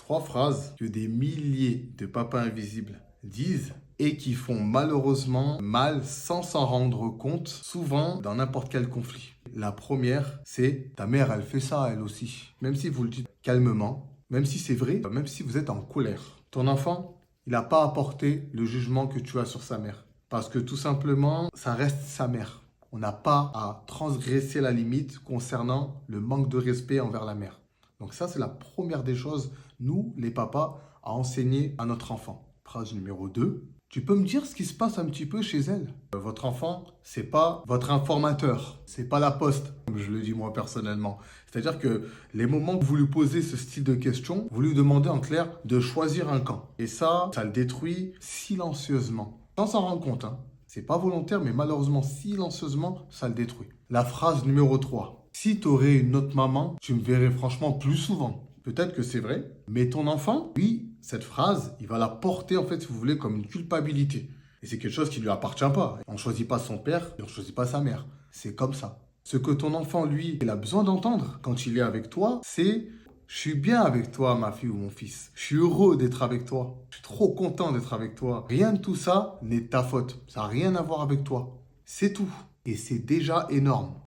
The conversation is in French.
3 phrases que des milliers de papas invisibles disent et qui font malheureusement mal sans s'en rendre compte, souvent dans n'importe quel conflit. La première, c'est ta mère, elle fait ça, elle aussi. Même si vous le dites calmement, même si c'est vrai, même si vous êtes en colère. Ton enfant, il n'a pas apporté le jugement que tu as sur sa mère. Parce que tout simplement, ça reste sa mère. On n'a pas à transgresser la limite concernant le manque de respect envers la mère. Donc ça, c'est la première des choses, nous, les papas, à enseigner à notre enfant. Phrase numéro 2. Tu peux me dire ce qui se passe un petit peu chez elle? Votre enfant, c'est pas votre informateur, c'est pas la poste, comme je le dis moi personnellement. C'est-à-dire que les moments où vous lui posez ce style de questions, vous lui demandez en clair de choisir un camp. Et ça le détruit silencieusement, sans s'en rendre compte, hein. C'est pas volontaire, mais malheureusement, silencieusement, ça le détruit. La phrase numéro 3. Si tu aurais une autre maman, tu me verrais franchement plus souvent. Peut-être que c'est vrai, mais ton enfant, lui, cette phrase, il va la porter, en fait, si vous voulez, comme une culpabilité. Et c'est quelque chose qui ne lui appartient pas. On ne choisit pas son père et on ne choisit pas sa mère. C'est comme ça. Ce que ton enfant, lui, il a besoin d'entendre quand il est avec toi, c'est je suis bien avec toi, ma fille ou mon fils. Je suis heureux d'être avec toi. Je suis trop content d'être avec toi. Rien de tout ça n'est ta faute. Ça n'a rien à voir avec toi. C'est tout. Et c'est déjà énorme.